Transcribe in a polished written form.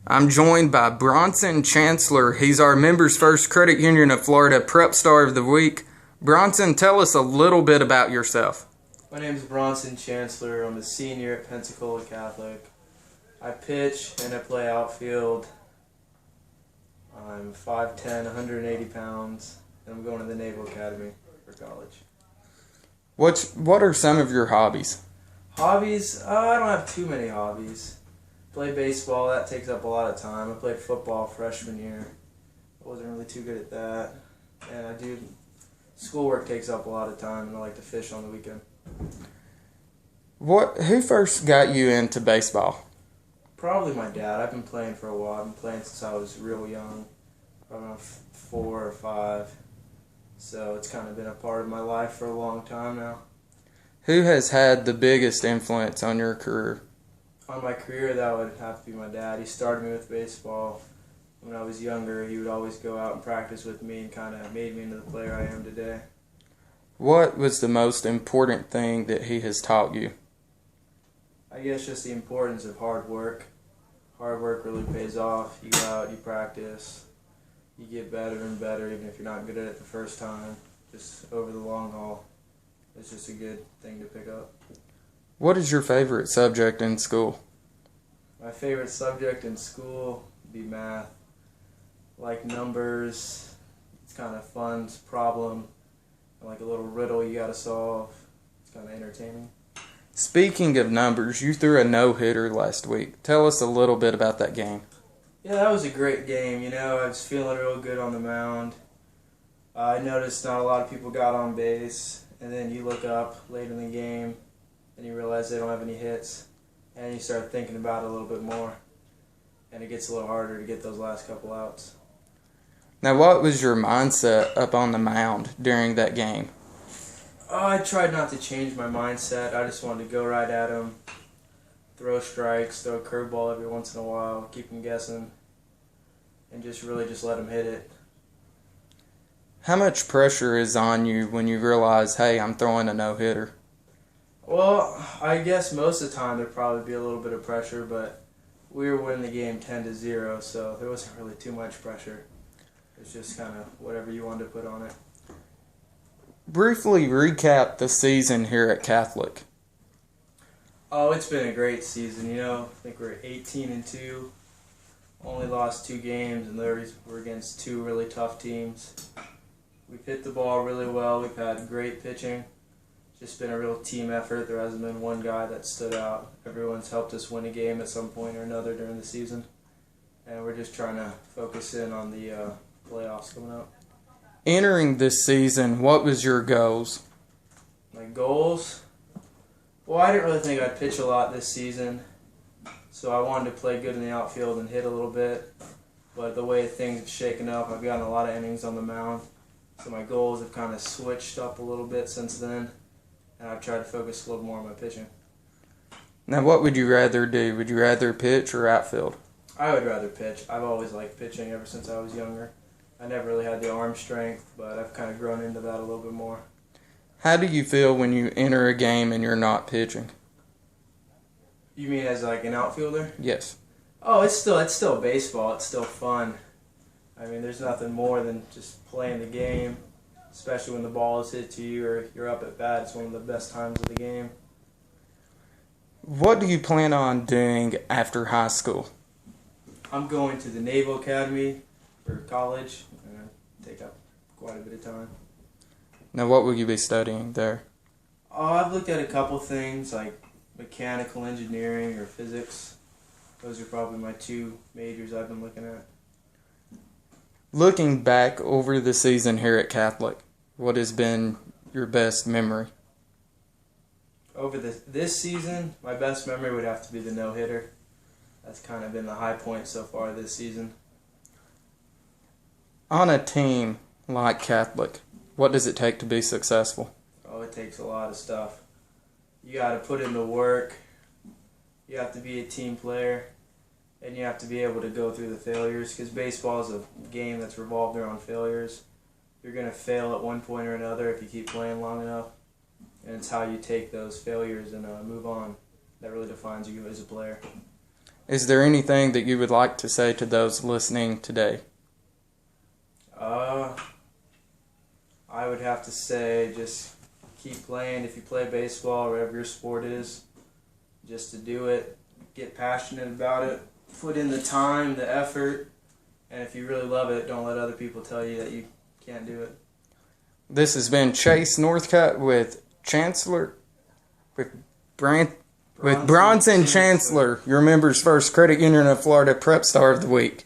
I'm joined by Bronson Chancellor. He's our Members First Credit Union of Florida Prep Star of the Week. Bronson, tell us a little bit about yourself. My name is Bronson Chancellor. I'm a senior at Pensacola Catholic. I pitch and I play outfield. I'm 5'10", 180 pounds, and I'm going to the Naval Academy for college. What are some of your hobbies? Hobbies? I don't have too many hobbies. Play baseball, that takes up a lot of time. I played football freshman year. I wasn't really too good at that. And schoolwork takes up a lot of time, and I like to fish on the weekend. Who first got you into baseball? Probably my dad. I've been playing for a while. I've been playing since I was real young, around 4 or 5. So it's kind of been a part of my life for a long time now. Who has had the biggest influence on your career? On my career, that would have to be my dad. He started me with baseball. When I was younger, he would always go out and practice with me and kind of made me into the player I am today. What was the most important thing that he has taught you? I guess just the importance of hard work. Hard work really pays off. You go out, you practice, you get better and better, even if you're not good at it the first time. Just over the long haul, it's just a good thing to pick up. What is your favorite subject in school? My favorite subject in school would be math. Like numbers, it's kind of fun, it's a problem, and like a little riddle you gotta solve. It's kind of entertaining. Speaking of numbers, you threw a no-hitter last week. Tell us a little bit about that game. Yeah, that was a great game. I was feeling real good on the mound. I noticed not a lot of people got on base, and then you look up late in the game, and you realize they don't have any hits, and you start thinking about it a little bit more, and it gets a little harder to get those last couple outs. Now, what was your mindset up on the mound during that game? I tried not to change my mindset. I just wanted to go right at him, throw strikes, throw a curveball every once in a while, keep him guessing, and just let him hit it. How much pressure is on you when you realize, hey, I'm throwing a no-hitter? Well, I guess most of the time there'd probably be a little bit of pressure, but we were winning the game 10-0, so there wasn't really too much pressure. It's just kind of whatever you wanted to put on it. Briefly recap the season here at Catholic. Oh, it's been a great season. I think we're 18-2. Only lost 2 games, and those were against 2 really tough teams. We've hit the ball really well. We've had great pitching. Just been a real team effort. There hasn't been one guy that stood out. Everyone's helped us win a game at some point or another during the season. And we're just trying to focus in on the playoffs coming up. Entering this season, what was your goals? My goals? Well, I didn't really think I'd pitch a lot this season, so I wanted to play good in the outfield and hit a little bit. But the way things have shaken up, I've gotten a lot of innings on the mound, so my goals have kind of switched up a little bit since then, and I've tried to focus a little more on my pitching. Now, what would you rather do? Would you rather pitch or outfield? I would rather pitch. I've always liked pitching ever since I was younger. I never really had the arm strength, but I've kind of grown into that a little bit more. How do you feel when you enter a game and you're not pitching? You mean as like an outfielder? Yes. Oh, it's still baseball. It's still fun. I mean, there's nothing more than just playing the game, especially when the ball is hit to you or you're up at bat. It's one of the best times of the game. What do you plan on doing after high school? I'm going to the Naval Academy for college, and take up quite a bit of time. Now, what will you be studying there? Oh, I've looked at a couple things like mechanical engineering or physics. Those are probably my 2 majors I've been looking at. Looking back over the season here at Catholic, what has been your best memory? Over this season, my best memory would have to be the no-hitter. That's kind of been the high point so far this season. On a team like Catholic, what does it take to be successful? Oh, it takes a lot of stuff. You got to put in the work. You have to be a team player. And you have to be able to go through the failures, because baseball is a game that's revolved around failures. You're going to fail at one point or another if you keep playing long enough. And it's how you take those failures and move on that really defines you as a player. Is there anything that you would like to say to those listening today? I would have to say just keep playing. If you play baseball, whatever your sport is, just to do it, get passionate about it, put in the time, the effort, and if you really love it, don't let other people tell you that you can't do it. This has been Chase Northcutt with Bronson Chancellor, your members' first credit union of Florida Prep Star of the Week.